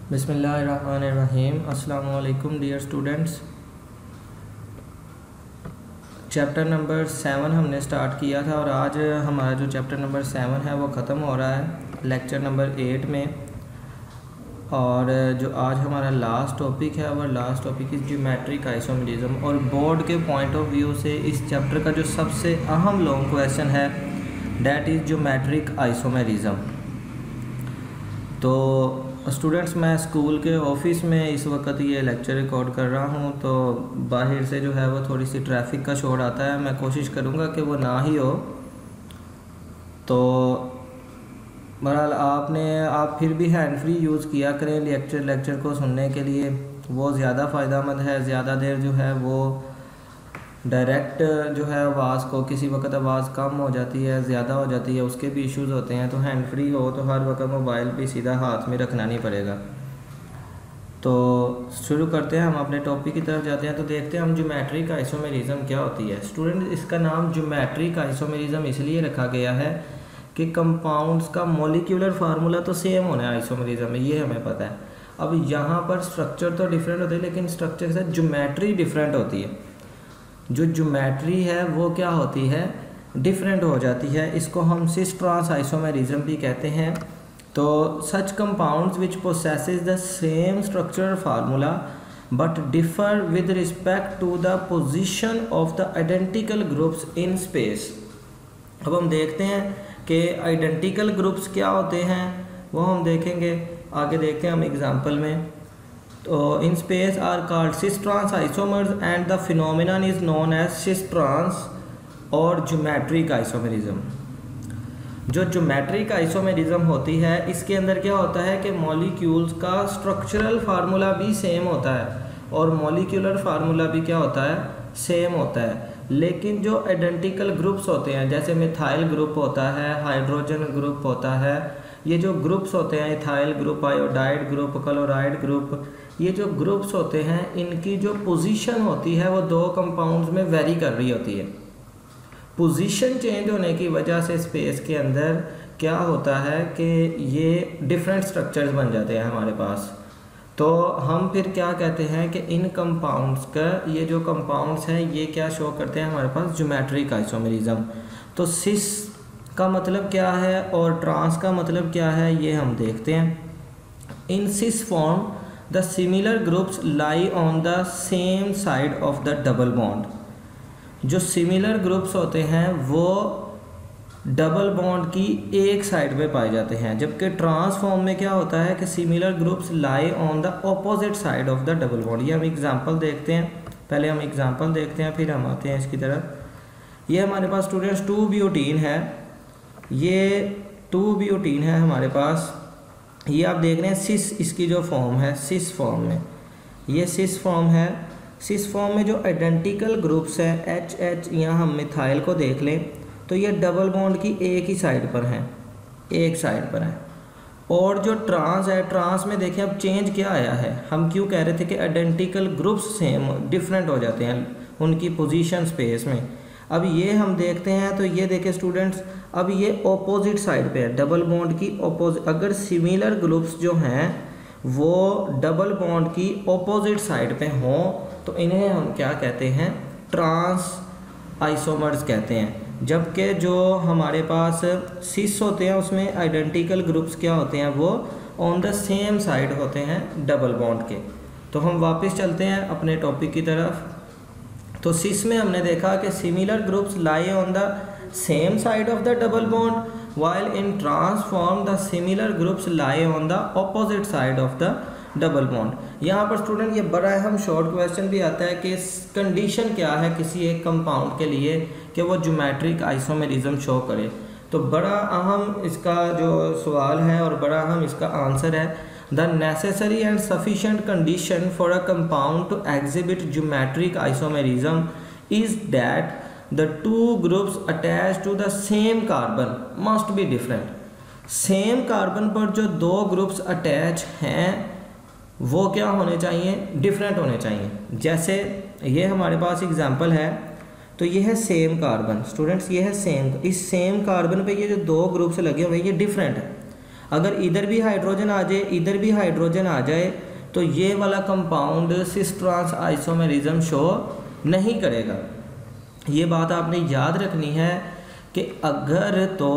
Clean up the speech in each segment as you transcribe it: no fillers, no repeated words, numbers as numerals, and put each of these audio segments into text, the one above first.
बिस्मिल्लाहिर्रहमानिर्रहीम। अस्सलामु अलैकुम डियर स्टूडेंट्स। चैप्टर नंबर 7 हमने स्टार्ट किया था और आज हमारा जो चैप्टर नंबर 7 है वो ख़त्म हो रहा है लेक्चर नंबर 8 में। और जो आज हमारा लास्ट टॉपिक है वो last topic is geometric isomerism. और बोर्ड के पॉइंट ऑफ व्यू से इस चैप्टर का जो सबसे अहम लॉन्ग क्वेश्चन है डैट इज़ ज्योमेट्रिक आइसोमेरिज्म। तो स्टूडेंट्स, मैं स्कूल के ऑफिस में इस वक्त ये लेक्चर रिकॉर्ड कर रहा हूँ, तो बाहर से जो है वो थोड़ी सी ट्रैफिक का शोर आता है। मैं कोशिश करूँगा कि वो ना ही हो। तो बहरहाल आप फिर भी हैंड फ्री यूज़ किया करें लेक्चर को सुनने के लिए, वो ज़्यादा फ़ायदेमंद है। ज़्यादा देर जो है वो डायरेक्ट जो है आवाज़ को, किसी वक्त आवाज़ कम हो जाती है, ज़्यादा हो जाती है, उसके भी इश्यूज़ होते हैं। तो हैंड फ्री हो तो हर वक्त मोबाइल भी सीधा हाथ में रखना नहीं पड़ेगा। तो शुरू करते हैं, हम अपने टॉपिक की तरफ जाते हैं। तो देखते हैं हम ज्योमेट्रिक आइसोमेरिज्म क्या होती है। स्टूडेंट, इसका नाम ज्योमेट्रिक आइसोमेरिज्म इसलिए रखा गया है कि कंपाउंड्स का मॉलिक्यूलर फार्मूला तो सेम होना है आइसोमेरिज्म में, ये हमें पता है। अब यहाँ पर स्ट्रक्चर तो डिफरेंट होते हैं, लेकिन स्ट्रक्चर के साथ ज्योमेट्री डिफरेंट होती है। जो ज्योमेट्री है वो क्या होती है, डिफरेंट हो जाती है। इसको हम सिस ट्रांस आइसोमेरिज्म भी कहते हैं। तो such compounds which possesses the same structural formula but differ with respect to the position of the identical groups in space. अब हम देखते हैं कि आइडेंटिकल ग्रुप्स क्या होते हैं, वो हम देखेंगे आगे, देखते हैं हम एग्जाम्पल में। तो in space are called cis trans isomers and the phenomenon is known as cis trans और ज्योमेट्रिक आइसोमेरिज्म। जो ज्योमेट्रिक आइसोमेरिज्म होती है, इसके अंदर क्या होता है कि मॉलिक्यूल्स का स्ट्रक्चरल फार्मूला भी सेम होता है और मॉलिक्यूलर फार्मूला भी क्या होता है, सेम होता है। लेकिन जो आइडेंटिकल ग्रुप्स होते हैं, जैसे मिथाइल ग्रुप होता है, हाइड्रोजन ग्रुप होता है, ये जो ग्रुप्स होते हैं, ethyl group, iodide group, chloride group, ये जो ग्रुप्स होते हैं, इनकी जो पोजीशन होती है वो दो कंपाउंड्स में वेरी कर रही होती है। पोजीशन चेंज होने की वजह से स्पेस के अंदर क्या होता है कि ये डिफरेंट स्ट्रक्चर्स बन जाते हैं हमारे पास। तो हम फिर क्या कहते हैं कि इन कंपाउंड्स का, ये जो कंपाउंड्स हैं ये क्या शो करते हैं हमारे पास, ज्योमेट्रिक आइसोमेरिज्म। तो सिस का मतलब क्या है और ट्रांस का मतलब क्या है, ये हम देखते हैं। In cis form the similar groups lie on the same side of the double bond. जो सिमिलर ग्रुप्स होते हैं वो डबल बॉन्ड की एक साइड पे पाए जाते हैं, जबकि ट्रांस फॉर्म में क्या होता है कि similar groups lie on the opposite side of the double bond. ये हम एग्जांपल देखते हैं, पहले हम एग्जांपल देखते हैं फिर हम आते हैं इसकी तरफ। ये हमारे पास स्टूडेंट्स 2 ब्यूटीन है, ये 2 ब्यूटीन है हमारे पास। ये आप देख रहे हैं सिस, इसकी जो फॉर्म है सिस फॉर्म में, ये सिस फॉर्म है। सिस फॉर्म में जो आइडेंटिकल ग्रुप्स हैं एच एच, यहाँ हम मिथाइल को देख लें तो ये डबल बॉन्ड की एक ही साइड पर हैं, एक साइड पर है। और जो ट्रांस है, ट्रांस में देखें अब चेंज क्या आया है। हम क्यों कह रहे थे कि आइडेंटिकल ग्रुप्स सेम डिफरेंट हो जाते हैं उनकी पोजीशन स्पेस में। अब ये हम देखते हैं तो ये देखें स्टूडेंट्स, अब ये ऑपोजिट साइड पे है, डबल बॉन्ड की ऑपोजिट। अगर सिमिलर ग्रुप्स जो हैं वो डबल बॉन्ड की ऑपोजिट साइड पे हों तो इन्हें हम क्या कहते हैं, ट्रांस आइसोमर्स कहते हैं। जबकि जो हमारे पास सिस होते हैं उसमें आइडेंटिकल ग्रुप्स क्या होते हैं, वो ऑन द सेम साइड होते हैं डबल बॉन्ड के। तो हम वापस चलते हैं अपने टॉपिक की तरफ। तो सिस में हमने देखा कि similar groups lie on the same side of the double bond, while in trans form the similar groups lie on the opposite side of the double bond। यहाँ पर स्टूडेंट ये बड़ा अहम शॉर्ट क्वेश्चन भी आता है कि कंडीशन क्या है किसी एक कंपाउंड के लिए कि वो ज्योमेट्रिक आइसोमेरिज्म शो करे। तो बड़ा अहम इसका जो सवाल है और बड़ा अहम इसका आंसर है, the necessary and sufficient condition for a compound to exhibit geometric isomerism is that the two groups attached to the same carbon must be different। Same carbon पर जो दो ग्रुप्स अटैच हैं वो क्या होने चाहिए, डिफरेंट होने चाहिए। जैसे ये हमारे पास एग्जांपल है, तो ये है सेम कार्बन स्टूडेंट्स, ये है सेम। इस सेम कार्बन पे ये जो दो ग्रुप्स लगे हुए हैं ये डिफरेंट है। अगर इधर भी हाइड्रोजन आ जाए, इधर भी हाइड्रोजन आ जाए, तो ये वाला compound cis trans isomerism show नहीं करेगा। ये बात आपने याद रखनी है कि अगर तो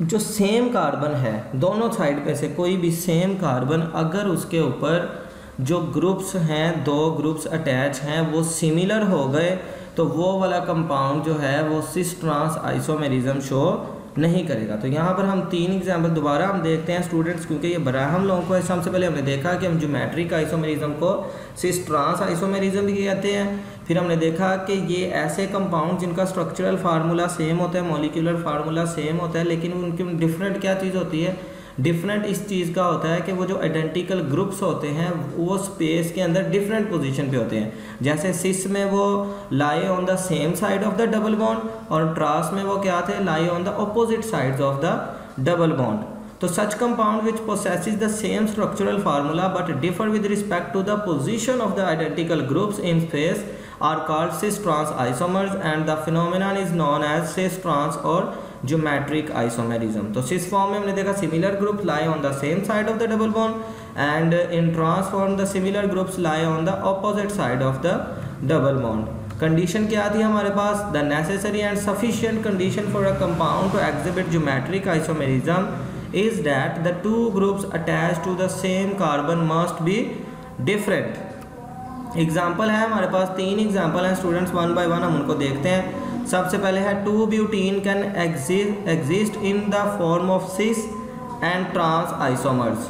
जो सेम कार्बन है, दोनों साइड पे से कोई भी सेम कार्बन, अगर उसके ऊपर जो ग्रुप्स हैं, दो ग्रुप्स अटैच हैं, वो सिमिलर हो गए, तो वो वाला कंपाउंड जो है वो सिस ट्रांस आइसोमेरिज्म शो नहीं करेगा। तो यहाँ पर हम 3 एग्जाम्पल दोबारा हम देखते हैं स्टूडेंट्स, क्योंकि ये बड़ा हम लोगों को है। सबसे पहले हमने देखा कि हम ज्योमेट्रिक आइसोमेरिज्म को सिस ट्रांस आइसोमेरिज्म भी कहते हैं। फिर हमने देखा कि ये ऐसे कंपाउंड जिनका स्ट्रक्चरल फार्मूला सेम होता है, मॉलिक्यूलर फार्मूला सेम होता है, लेकिन उनकी डिफरेंट क्या चीज़ होती है, डिफरेंट इस चीज़ का होता है कि वो जो आइडेंटिकल ग्रुप्स होते हैं वो स्पेस के अंदर डिफरेंट पोजीशन पे होते हैं। जैसे सिस में वो lie on the same side of the double bond, और ट्रांस में वो क्या थे, lie on the opposite sides of the double bond. तो such compound which possesses the same structural formula but differ with respect to the position of the identical groups in space are called cis trans isomers, and the phenomenon is known as cis trans or geometric isomerism। तो cis form में हमने देखा similar groups lie on the same side of the double bond, and in trans form the similar groups lie on the opposite side of the double bond। Condition क्या थी हमारे पास, the necessary and sufficient condition for a compound to exhibit geometric isomerism is that the two groups attached to the same carbon must be different। Example है हमारे पास 3 example हैं students, 1 by 1 हम उनको देखते हैं। सबसे पहले है 2 butene can exist in the form of cis and trans isomers.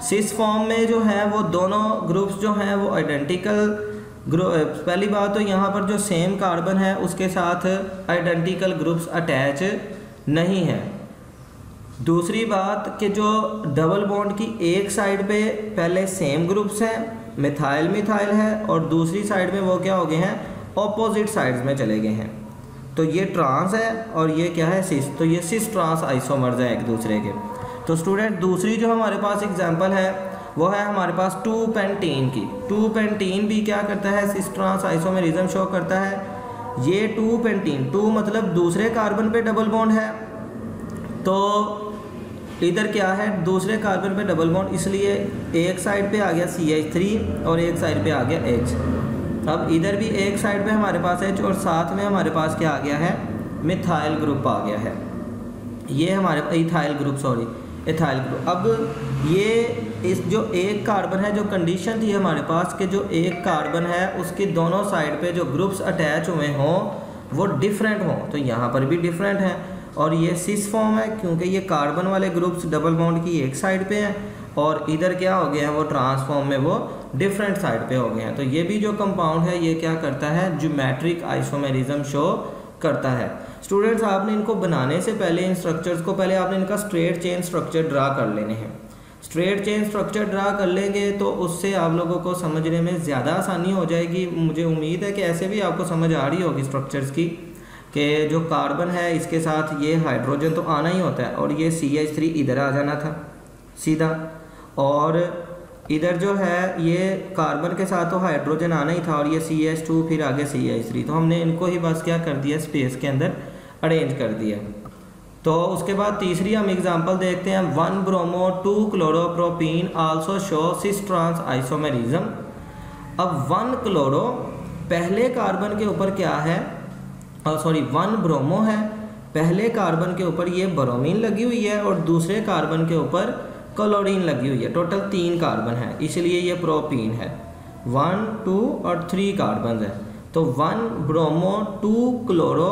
Cis form में जो है वो दोनों ग्रुप्स जो हैं वो आइडेंटिकल पहली बात तो यहाँ पर जो सेम कार्बन है उसके साथ आइडेंटिकल ग्रुप्स अटैच नहीं है। दूसरी बात कि जो डबल बॉन्ड की एक साइड पे पहले सेम ग्रुप्स हैं, मिथाइल मिथाइल है, और दूसरी साइड में वो क्या हो गए हैं, ऑपोजिट साइड्स में चले गए हैं। तो ये ट्रांस है और ये क्या है, सिस। तो ये सिस ट्रांस आइसोमर्स हैं एक दूसरे के। तो स्टूडेंट दूसरी जो हमारे पास एग्जांपल है वो है हमारे पास 2 पेंटीन की। 2 पेंटीन भी क्या करता है, सिस ट्रांस आइसोमेरिज्म शो करता है। ये 2 पेंटीन, 2 मतलब दूसरे कार्बन पे डबल बॉन्ड है, तो इधर क्या है, दूसरे कार्बन पे डबल बॉन्ड, इसलिए एक साइड पे आ गया CH3 और एक साइड पे आ गया H। अब इधर भी एक साइड पे हमारे पास H और साथ में हमारे पास क्या आ गया है, मिथाइल ग्रुप आ गया है। ये हमारे ethyl group, sorry ethyl group. अब ये इस जो एक कार्बन है, जो कंडीशन थी हमारे पास कि जो एक कार्बन है उसके दोनों साइड पे जो ग्रुप्स अटैच हुए हों वो डिफरेंट हों, तो यहाँ पर भी डिफरेंट हैं। और ये सिस फॉर्म है क्योंकि ये कार्बन वाले ग्रुप्स डबल बॉन्ड की एक साइड पे हैं, और इधर क्या हो गया है, वो ट्रांसफॉर्म में वो डिफरेंट साइड पे हो गए हैं। तो ये भी जो कंपाउंड है ये क्या करता है, ज्योमेट्रिक आइसोमेरिज्म शो करता है। स्टूडेंट्स आपने इनको बनाने से पहले, इन स्ट्रक्चर्स को पहले आपने इनका स्ट्रेट चेन स्ट्रक्चर ड्रा कर लेने हैं। स्ट्रेट चेन स्ट्रक्चर ड्रा कर लेंगे तो उससे आप लोगों को समझने में ज़्यादा आसानी हो जाएगी। मुझे उम्मीद है कि ऐसे भी आपको समझ आ रही होगी स्ट्रक्चर्स की, कि जो कार्बन है इसके साथ ये हाइड्रोजन तो आना ही होता है, और ये CH3 इधर आ जाना था सीधा, और इधर जो है ये कार्बन के साथ तो हाइड्रोजन आना ही था, और ये CH2 फिर आगे CH3। तो हमने इनको ही बस क्या कर दिया, स्पेस के अंदर अरेंज कर दिया। तो उसके बाद तीसरी हम एग्जांपल देखते हैं, 1 bromo 2 chloropropene also show cis trans isomerism. अब 1 क्लोरो पहले कार्बन के ऊपर क्या है, सॉरी 1 ब्रोमो है, पहले कार्बन के ऊपर ये ब्रोमीन लगी हुई है और दूसरे कार्बन के ऊपर क्लोरीन लगी हुई है। टोटल 3 कार्बन है, इसलिए ये प्रोपीन है। 1, 2 और 3 कार्बन है, तो 1 ब्रोमो 2 क्लोरो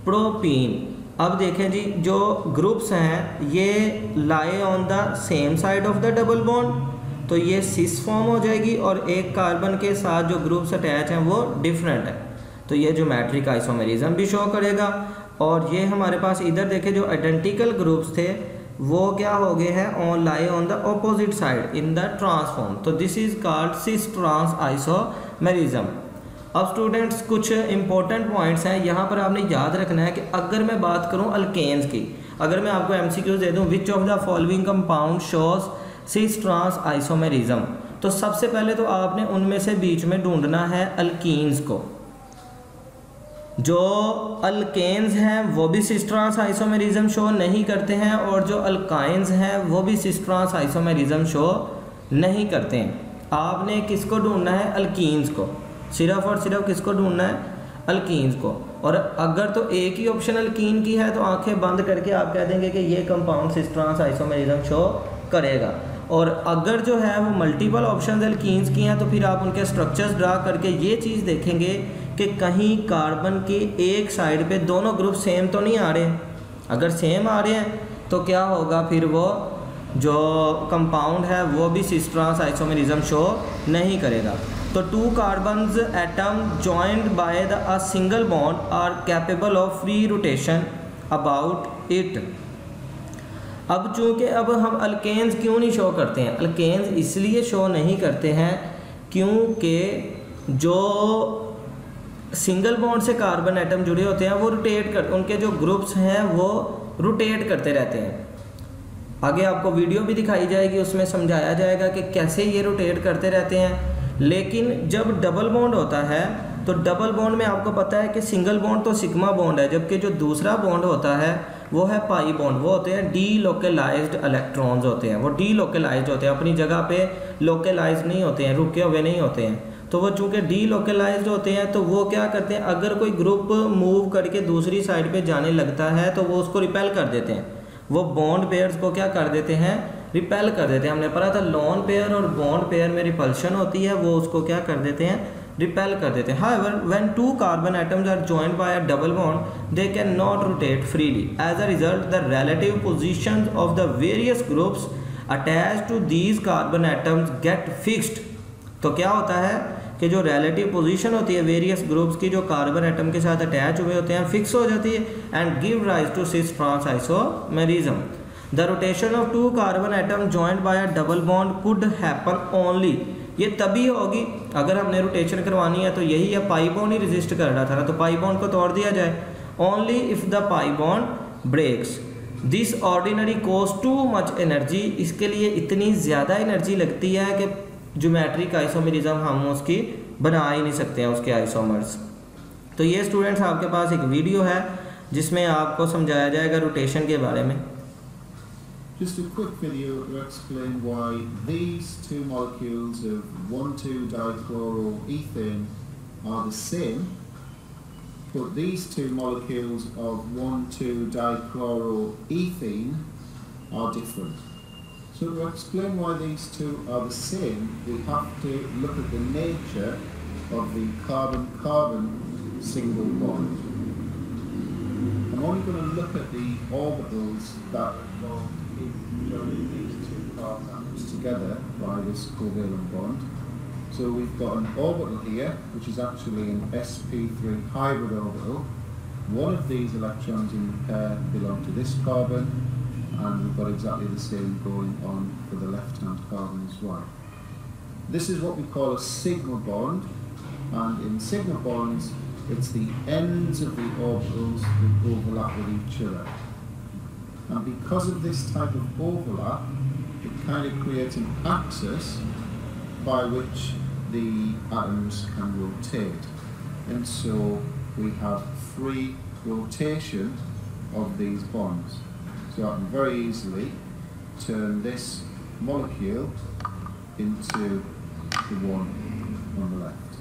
प्रोपीन। अब देखें जी, जो ग्रुप्स हैं ये लाई on the same side of the double bond, तो ये सिस फॉर्म हो जाएगी, और एक कार्बन के साथ जो ग्रुप्स अटैच हैं वो डिफरेंट है, तो ये ज्योमेट्रिक आइसोमेरिज्म भी शो करेगा। और ये हमारे पास इधर देखें जो आइडेंटिकल ग्रुप्स थे वो क्या हो गए हैं, on lie on the opposite side in the trans form. तो this is called cis trans isomerism. अब स्टूडेंट्स कुछ इंपॉर्टेंट पॉइंट्स हैं यहाँ पर आपने याद रखना है कि अगर मैं बात करूँ अल्केन्स की, अगर मैं आपको MCQ दे दूँ, which of the following compound shows cis trans isomerism, तो सबसे पहले तो आपने उनमें से बीच में ढूंढना है अल्कीन्स को। जो अल्केन्स हैं वो भी सिस ट्रांस आइसोमेरिज्म शो नहीं करते हैं, और जो अल्काइंस हैं वो भी सिस ट्रांस आइसोमेरिज्म शो नहीं करते हैं। आपने किसको ढूंढना है? अल्कीन्स को, सिर्फ और सिर्फ किसको ढूंढना है? अल्कीन्स को। और अगर तो एक ही ऑप्शन अल्कीन की है तो आंखें बंद करके आप कह देंगे कि ये compound cis trans isomerism show करेगा। और अगर जो है वो मल्टीपल ऑप्शन अल्कीन्स की हैं तो फिर आप उनके स्ट्रक्चर्स ड्रा करके ये चीज़ देखेंगे कि कहीं कार्बन के एक साइड पे दोनों ग्रुप सेम तो नहीं आ रहे हैं। अगर सेम आ रहे हैं तो क्या होगा, फिर वो जो कंपाउंड है वो भी सिस ट्रांस आइसोमेरिज्म शो नहीं करेगा। तो two carbons atom joined by a single bond are capable of free rotation about it. अब चूँकि अब हम अल्केन्स क्यों नहीं शो करते हैं? अल्केन्स इसलिए शो नहीं करते हैं क्योंकि जो सिंगल बॉन्ड से कार्बन एटम जुड़े होते हैं वो रोटेट कर, उनके जो ग्रुप्स हैं वो रोटेट करते रहते हैं। आगे आपको वीडियो भी दिखाई जाएगी, उसमें समझाया जाएगा कि कैसे ये रोटेट करते रहते हैं। लेकिन जब डबल बॉन्ड होता है तो डबल बॉन्ड में आपको पता है कि सिंगल बॉन्ड तो सिग्मा बॉन्ड है, जबकि जो दूसरा बॉन्ड होता है वो है पाई बॉन्ड। वो होते हैं डी लोकलाइज्ड इलेक्ट्रॉन्स होते हैं, वो डी लोकलाइज्ड होते हैं, अपनी जगह पे लोकलाइज्ड नहीं होते हैं, रुके हुए नहीं होते हैं। तो वो चूँकि डी लोकलाइज्ड होते हैं तो वो क्या करते हैं, अगर कोई ग्रुप मूव करके दूसरी साइड पे जाने लगता है तो वो उसको रिपेल कर देते हैं। वो बॉन्ड पेयर्स को क्या कर देते हैं? रिपेल कर देते हैं। हमने पढ़ा था लोन पेयर और बॉन्ड पेयर में रिपल्शन होती है, वो उसको क्या कर देते हैं? रिपेल कर देते हैं। However, when two carbon atoms are joined by a double bond, they cannot rotate freely. As a result, the relative positions of the various groups attached to these carbon atoms get fixed. तो क्या होता है कि जो relative position होती है various groups की, जो कार्बन एटम के साथ अटैच हुए होते हैं, फिक्स हो जाती है and give rise to cis trans isomerism. The rotation of two carbon atoms joined by a double bond could happen only. ये तभी होगी अगर हमने रोटेशन करवानी है, तो यही है पाई बॉन्ड ही रेजिस्ट कर रहा था ना, तो पाई बॉन्ड को तोड़ दिया जाए। Only if the pi bond breaks, this ordinary cost too much energy. इसके लिए इतनी ज़्यादा एनर्जी लगती है कि ज्योमेट्रिक आइसोमेरिज्म हम उसकी बना ही नहीं सकते हैं उसके आइसोमर्स। तो ये स्टूडेंट्स आपके पास एक वीडियो है जिसमें आपको समझाया जाएगा रोटेशन के बारे में। Just a quick video to explain why these two molecules of 1,2-dichloroethane are the same, but these two molecules of 1,2-dichloroethene are different. So to explain why these two are the same, we have to look at the nature of the carbon-carbon single bond. I'm only going to look at the orbitals that involve joining these two carbon atoms together by this covalent bond. So we've got an orbital here, which is actually an sp3 hybrid orbital. One of these electrons in the pair belong to this carbon, and we've got exactly the same going on for the left-hand carbon as well. This is what we call a sigma bond, and in sigma bonds, it's the ends of the orbitals that overlap with each other. And because of this type of overlap, it kind of creates an axis by which the atoms can rotate. And so we have free rotation of these bonds. So I can very easily turn this molecule into the one on the left.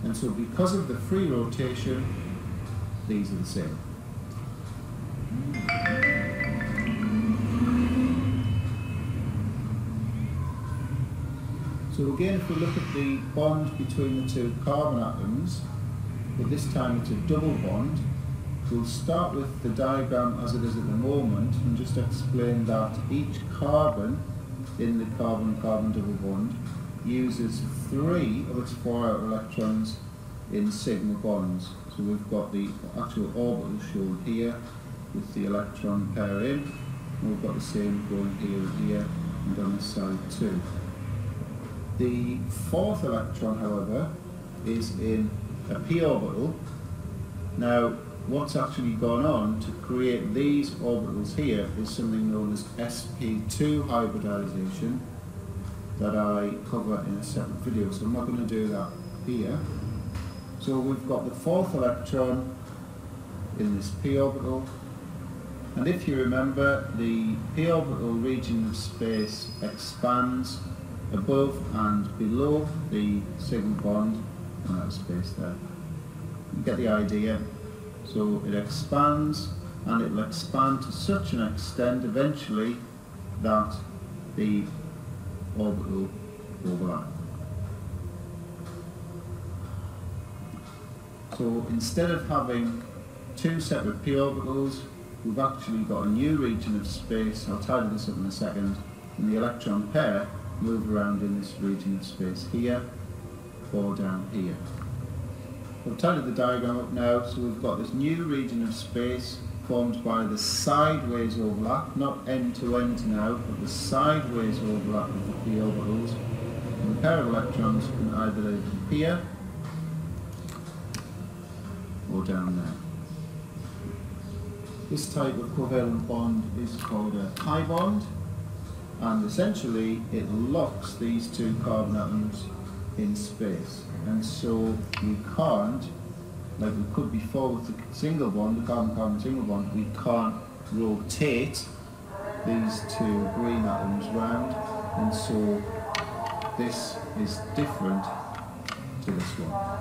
And so because of the free rotation, these are the same. So again, if we look at the bond between the two carbon atoms, but this time it's a double bond, we'll start with the diagram as it is at the moment and just explain that each carbon in the carbon-carbon double bond uses 3 of its 4 outer electrons in sigma bonds. So we've got the actual orbital shown here with the electron pair in, and we've got the same going here and here and on this side too. The 4th electron, however, is in a p orbital. Now, what's actually gone on to create these orbitals here is something known as sp2 hybridization that I cover in a separate video, so I'm not going to do that here. So we've got the fourth electron in this p orbital, and if you remember, the p orbital region of space expands above and below the sigma bond. And out of space there. You get the idea. So it expands, and it will expand to such an extent eventually that the orbital overlap. So instead of having two separate p orbitals, we've actually got a new region of space. I'll tidy this up in a second. And the electron pair move around in this region of space here or down here. I've tidied the diagram up now, so we've got this new region of space formed by the sideways overlap, not end to end now, but the sideways overlap of the p orbitals. And the pair of electrons can either live here or down there. This type of covalent bond is called a pi bond, and essentially it locks these two carbon atoms in space, and so we can't, like we could before with the single bond, the carbon-carbon single bond, we can't rotate these two green atoms round, and so this is different to this one.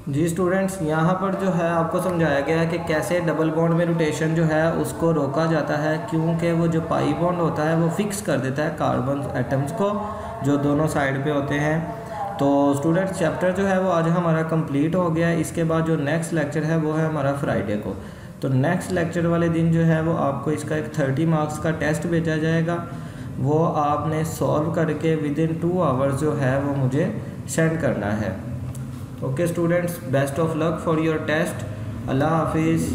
जी students, यहाँ पर जो है आपको समझाया गया है कि कैसे डबल बॉन्ड में रोटेशन जो है उसको रोका जाता है, क्योंकि वो जो पाई बॉन्ड होता है वो फिक्स कर देता है कार्बन एटम्स को जो दोनों साइड पे होते हैं। तो स्टूडेंट्स, चैप्टर जो है वो आज हमारा कंप्लीट हो गया है। इसके बाद जो नेक्स्ट लेक्चर है वो है हमारा फ्राइडे को। तो नेक्स्ट लेक्चर वाले दिन जो है वो आपको इसका एक 30 मार्क्स का टेस्ट भेजा जाएगा, वो आपने सॉल्व करके विदिन 2 आवर्स जो है वो मुझे सेंड करना है। Okay students, best of luck for your test. अल्लाह हाफिज़।